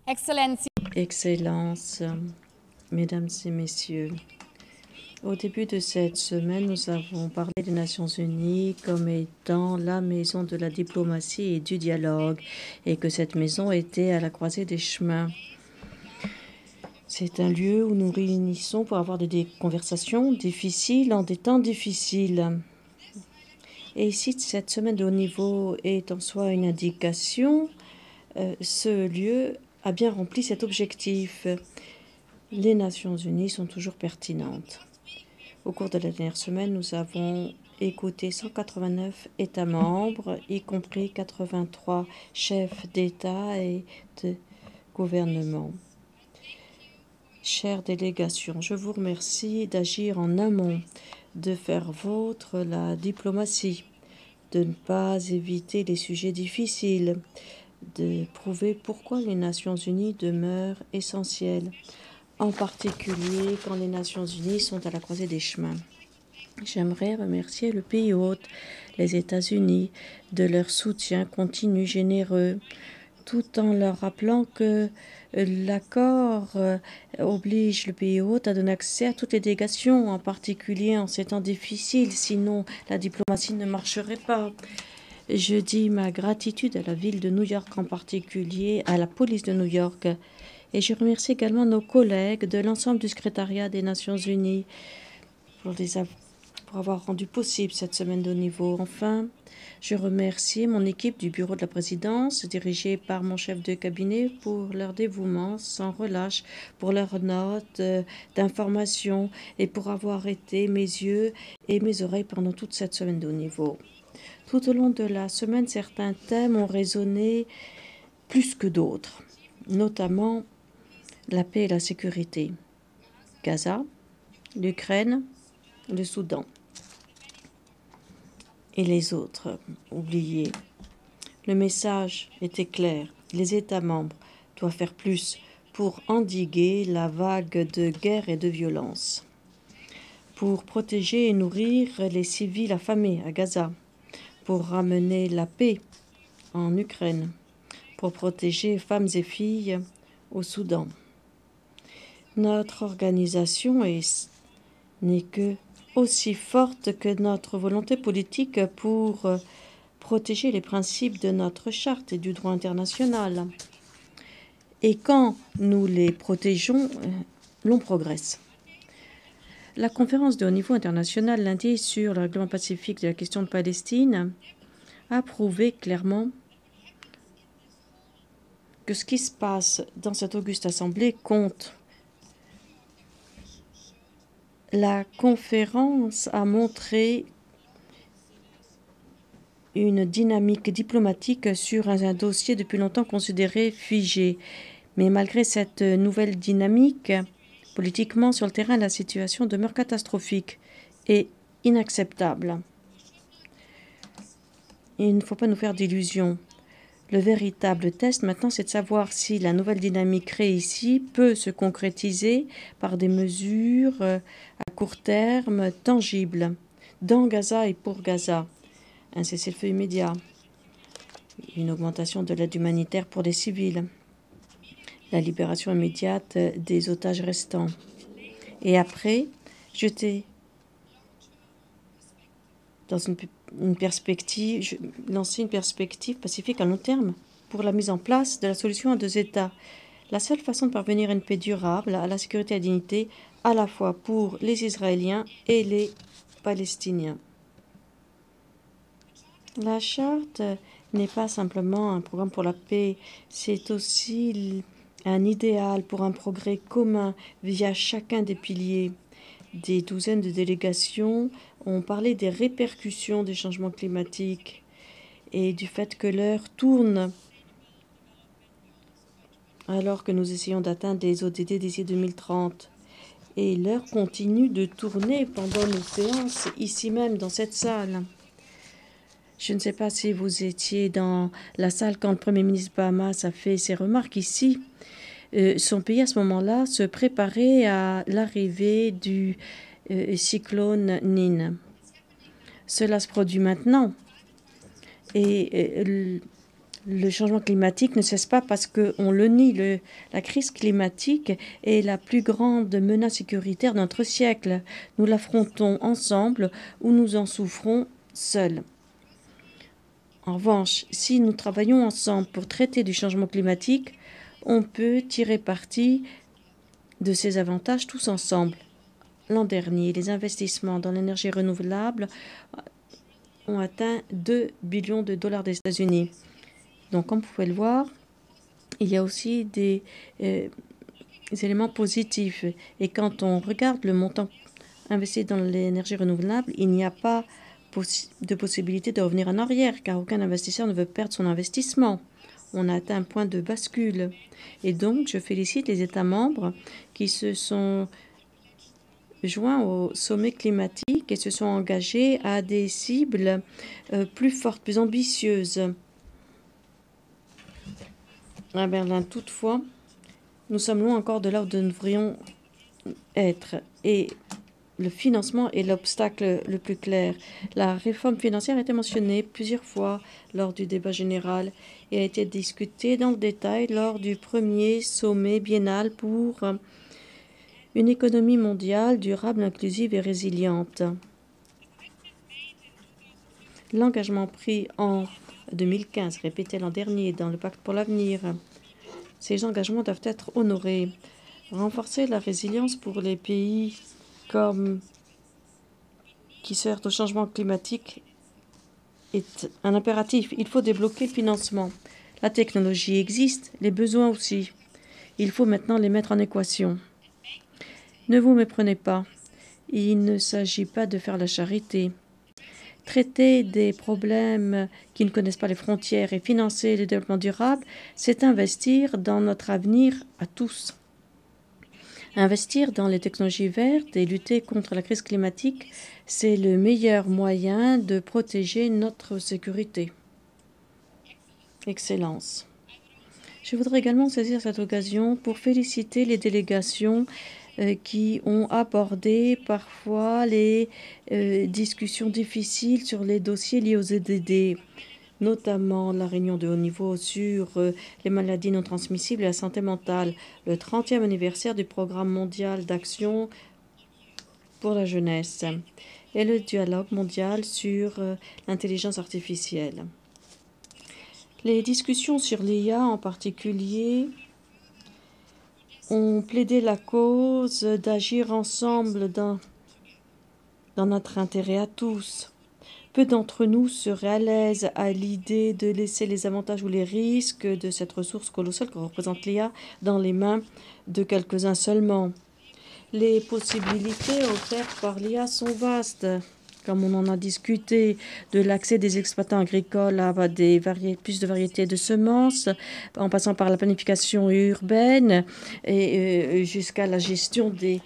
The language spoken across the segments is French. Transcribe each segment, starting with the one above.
Excellency, Excellences, Mesdames et Messieurs, au début de cette semaine, nous avons parlé des Nations Unies comme étant la maison de la diplomatie et du dialogue, et que cette maison était à la croisée des chemins. C'est un lieu où nous réunissons pour avoir des conversations difficiles en des temps difficiles. Et ici, cette semaine de haut niveau est en soi une indication, ce lieu a bien rempli cet objectif. Les Nations Unies sont toujours pertinentes. Au cours de la dernière semaine, nous avons écouté 189 États membres, y compris 83 chefs d'État et de gouvernement. Chère délégation, je vous remercie d'agir en amont, de faire vôtre la diplomatie, de ne pas éviter les sujets difficiles, de prouver pourquoi les Nations Unies demeurent essentielles, en particulier quand les Nations Unies sont à la croisée des chemins. J'aimerais remercier le pays hôte, les États-Unis, de leur soutien continu généreux, tout en leur rappelant que l'accord oblige le pays hôte à donner accès à toutes les délégations, en particulier en ces temps difficiles, sinon la diplomatie ne marcherait pas. Je dis ma gratitude à la ville de New York en particulier, à la police de New York, et je remercie également nos collègues de l'ensemble du secrétariat des Nations Unies pour avoir rendu possible cette semaine de haut niveau. Enfin, je remercie mon équipe du bureau de la présidence, dirigée par mon chef de cabinet, pour leur dévouement sans relâche, pour leurs notes d'information et pour avoir été mes yeux et mes oreilles pendant toute cette semaine de haut niveau. Tout au long de la semaine, certains thèmes ont résonné plus que d'autres, notamment la paix et la sécurité. Gaza, l'Ukraine, le Soudan et les autres oubliés. Le message était clair. Les États membres doivent faire plus pour endiguer la vague de guerre et de violence, pour protéger et nourrir les civils affamés à Gaza, pour ramener la paix en Ukraine, pour protéger femmes et filles au Soudan. Notre organisation n'est que aussi forte que notre volonté politique pour protéger les principes de notre charte et du droit international. Et quand nous les protégeons, l'on progresse. La conférence de haut niveau international lundi sur le règlement pacifique de la question de Palestine a prouvé clairement que ce qui se passe dans cette auguste assemblée compte. La conférence a montré une dynamique diplomatique sur un dossier depuis longtemps considéré figé. Mais malgré cette nouvelle dynamique, politiquement sur le terrain, la situation demeure catastrophique et inacceptable. Il ne faut pas nous faire d'illusions. Le véritable test maintenant, c'est de savoir si la nouvelle dynamique créée ici peut se concrétiser par des mesures à court terme tangibles dans Gaza et pour Gaza. Un cessez-le-feu immédiat, une augmentation de l'aide humanitaire pour les civils, la libération immédiate des otages restants. Et après, jeter dans une perspective, lancer une perspective pacifique à long terme pour la mise en place de la solution à deux États. La seule façon de parvenir à une paix durable, à la sécurité et à la dignité, à la fois pour les Israéliens et les Palestiniens. La charte n'est pas simplement un programme pour la paix, c'est aussi un idéal pour un progrès commun via chacun des piliers. Des douzaines de délégations ont parlé des répercussions des changements climatiques et du fait que l'heure tourne alors que nous essayons d'atteindre les ODD d'ici 2030. Et l'heure continue de tourner pendant nos séances, ici même dans cette salle. Je ne sais pas si vous étiez dans la salle quand le Premier ministre Bahamas a fait ses remarques ici. Son pays, à ce moment-là, se préparait à l'arrivée du cyclone Nin. Cela se produit maintenant. Et Le changement climatique ne cesse pas parce qu'on le nie. La crise climatique est la plus grande menace sécuritaire de notre siècle. Nous l'affrontons ensemble ou nous en souffrons seuls. En revanche, si nous travaillons ensemble pour traiter du changement climatique, on peut tirer parti de ces avantages tous ensemble. L'an dernier, les investissements dans l'énergie renouvelable ont atteint 2 billions de dollars des États-Unis. Donc, comme vous pouvez le voir, il y a aussi des éléments positifs. Et quand on regarde le montant investi dans l'énergie renouvelable, il n'y a pas de possibilité de revenir en arrière, car aucun investisseur ne veut perdre son investissement. On a atteint un point de bascule. Et donc, je félicite les États membres qui se sont joints au sommet climatique et se sont engagés à des cibles plus fortes, plus ambitieuses. À Berlin, toutefois, nous sommes loin encore de là où nous devrions être. Et le financement est l'obstacle le plus clair. La réforme financière a été mentionnée plusieurs fois lors du débat général et a été discutée dans le détail lors du premier sommet biennal pour une économie mondiale durable, inclusive et résiliente. L'engagement pris en 2015, répété l'an dernier dans le Pacte pour l'avenir, ces engagements doivent être honorés. Renforcer la résilience pour les pays qui se heurtent au changement climatique est un impératif. Il faut débloquer le financement. La technologie existe, les besoins aussi. Il faut maintenant les mettre en équation. Ne vous méprenez pas. Il ne s'agit pas de faire la charité. Traiter des problèmes qui ne connaissent pas les frontières et financer le développement durable, c'est investir dans notre avenir à tous. Investir dans les technologies vertes et lutter contre la crise climatique, c'est le meilleur moyen de protéger notre sécurité. Excellence. Je voudrais également saisir cette occasion pour féliciter les délégations qui ont abordé parfois les discussions difficiles sur les dossiers liés aux EDD, notamment la réunion de haut niveau sur les maladies non transmissibles et la santé mentale, le 30e anniversaire du programme mondial d'action pour la jeunesse et le dialogue mondial sur l'intelligence artificielle. Les discussions sur l'IA en particulier ont plaidé la cause d'agir ensemble dans notre intérêt à tous. Peu d'entre nous seraient à l'aise à l'idée de laisser les avantages ou les risques de cette ressource colossale que représente l'IA dans les mains de quelques-uns seulement. Les possibilités offertes par l'IA sont vastes, comme on en a discuté, de l'accès des exploitants agricoles à plus de variétés de semences, en passant par la planification urbaine et jusqu'à la gestion des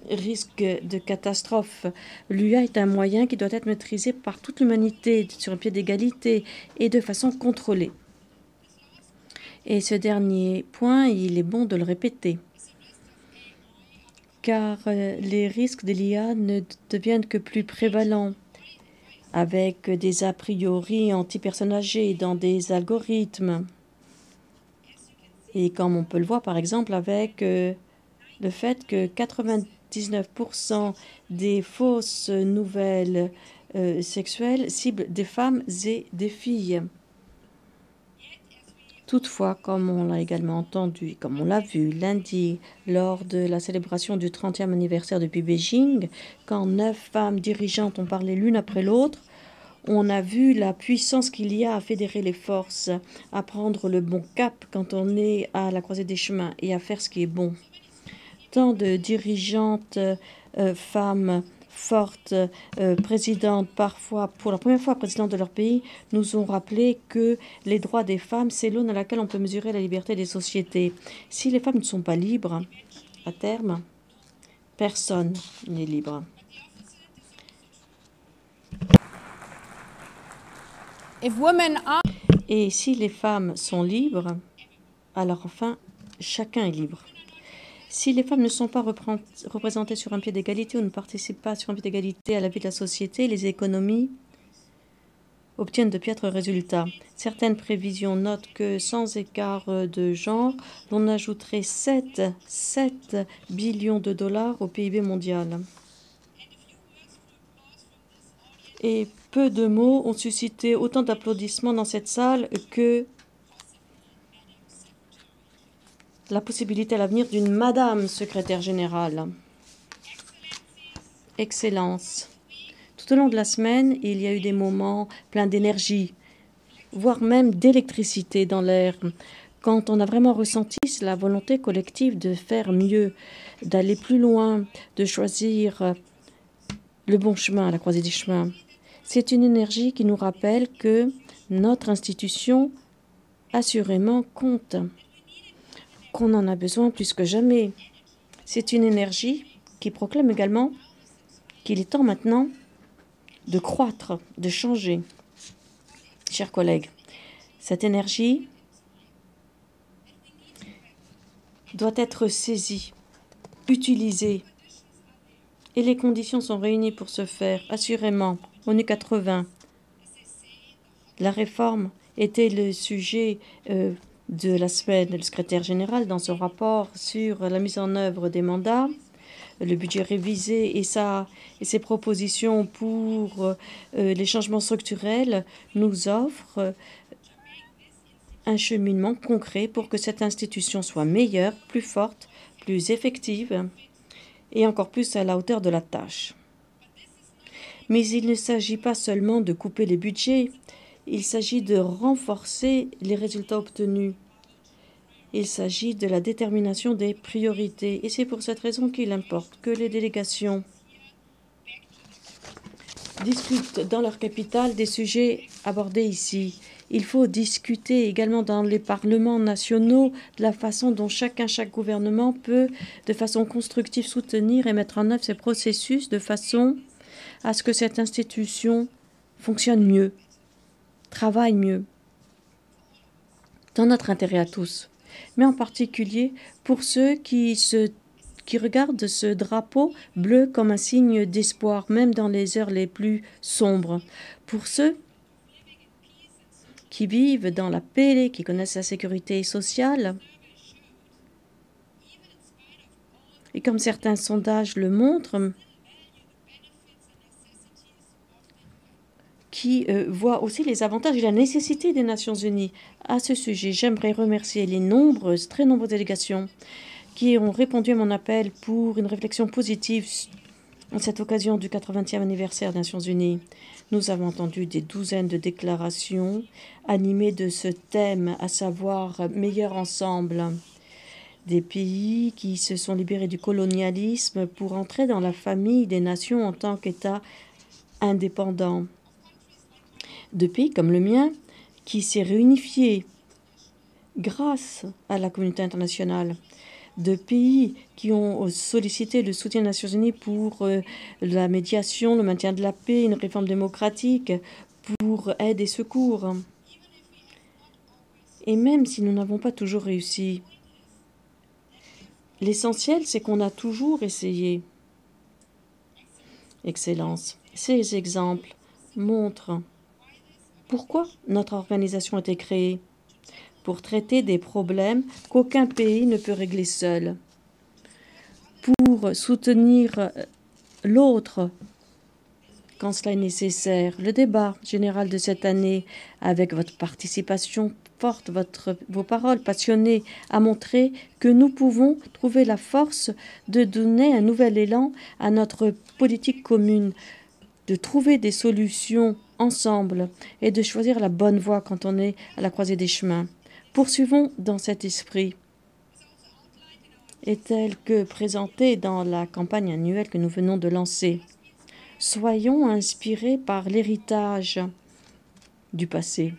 risques de catastrophes. L'IA est un moyen qui doit être maîtrisé par toute l'humanité sur un pied d'égalité et de façon contrôlée. Et ce dernier point, il est bon de le répéter, car les risques de l'IA ne deviennent que plus prévalents, avec des a priori anti-personnagés dans des algorithmes. Et comme on peut le voir par exemple avec le fait que 99% des fausses nouvelles sexuelles ciblent des femmes et des filles. Toutefois, comme on l'a également entendu et comme on l'a vu lundi lors de la célébration du 30e anniversaire depuis Beijing, quand 9 femmes dirigeantes ont parlé l'une après l'autre, on a vu la puissance qu'il y a à fédérer les forces, à prendre le bon cap quand on est à la croisée des chemins et à faire ce qui est bon. Tant de dirigeantes femmes fortes, présidentes, parfois pour la première fois présidentes de leur pays, nous ont rappelé que les droits des femmes, c'est l'aune à laquelle on peut mesurer la liberté des sociétés. Si les femmes ne sont pas libres, à terme, personne n'est libre. Et si les femmes sont libres, alors enfin, chacun est libre. Si les femmes ne sont pas représentées sur un pied d'égalité ou ne participent pas sur un pied d'égalité à la vie de la société, les économies obtiennent de piètres résultats. Certaines prévisions notent que sans écart de genre, l'on ajouterait 7 billions de dollars au PIB mondial. Et peu de mots ont suscité autant d'applaudissements dans cette salle que la possibilité à l'avenir d'une Madame secrétaire générale. Excellence. Tout au long de la semaine, il y a eu des moments pleins d'énergie, voire même d'électricité dans l'air, quand on a vraiment ressenti la volonté collective de faire mieux, d'aller plus loin, de choisir le bon chemin à la croisée des chemins. C'est une énergie qui nous rappelle que notre institution, assurément, compte, qu'on en a besoin plus que jamais. C'est une énergie qui proclame également qu'il est temps maintenant de croître, de changer. Chers collègues, cette énergie doit être saisie, utilisée, et les conditions sont réunies pour ce faire. Assurément, ONU 80, la réforme était le sujet de la semaine. Le secrétaire général, dans son rapport sur la mise en œuvre des mandats, le budget révisé et ses propositions pour les changements structurels, nous offrent un cheminement concret pour que cette institution soit meilleure, plus forte, plus effective et encore plus à la hauteur de la tâche. Mais il ne s'agit pas seulement de couper les budgets, il s'agit de renforcer les résultats obtenus. Il s'agit de la détermination des priorités et c'est pour cette raison qu'il importe que les délégations discutent dans leur capitale des sujets abordés ici. Il faut discuter également dans les parlements nationaux de la façon dont chaque gouvernement peut, de façon constructive, soutenir et mettre en œuvre ces processus de façon à ce que cette institution fonctionne mieux, travaille mieux, dans notre intérêt à tous, mais en particulier pour ceux qui regardent ce drapeau bleu comme un signe d'espoir, même dans les heures les plus sombres, pour ceux qui vivent dans la paix, qui connaissent la sécurité sociale. Et comme certains sondages le montrent, qui voient aussi les avantages et la nécessité des Nations Unies. À ce sujet, j'aimerais remercier les très nombreuses délégations qui ont répondu à mon appel pour une réflexion positive en cette occasion du 80e anniversaire des Nations Unies. Nous avons entendu des douzaines de déclarations animées de ce thème, à savoir « meilleur ensemble ». Des pays qui se sont libérés du colonialisme pour entrer dans la famille des nations en tant qu'État indépendant. De pays comme le mien, qui s'est réunifié grâce à la communauté internationale, de pays qui ont sollicité le soutien des Nations Unies pour la médiation, le maintien de la paix, une réforme démocratique, pour aide et secours. Et même si nous n'avons pas toujours réussi, l'essentiel, c'est qu'on a toujours essayé. Excellence, ces exemples montrent pourquoi notre organisation a été créée, pour traiter des problèmes qu'aucun pays ne peut régler seul, pour soutenir l'autre quand cela est nécessaire. Le débat général de cette année, avec votre participation forte, vos paroles passionnées, a montré que nous pouvons trouver la force de donner un nouvel élan à notre politique commune, de trouver des solutions ensemble et de choisir la bonne voie quand on est à la croisée des chemins. Poursuivons dans cet esprit. Et tel que présenté dans la campagne annuelle que nous venons de lancer, soyons inspirés par l'héritage du passé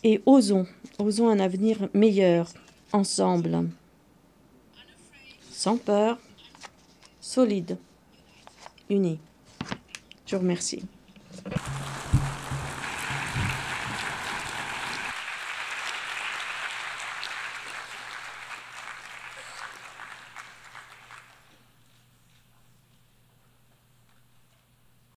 et osons un avenir meilleur ensemble, sans peur, solide, unis. Je vous remercie.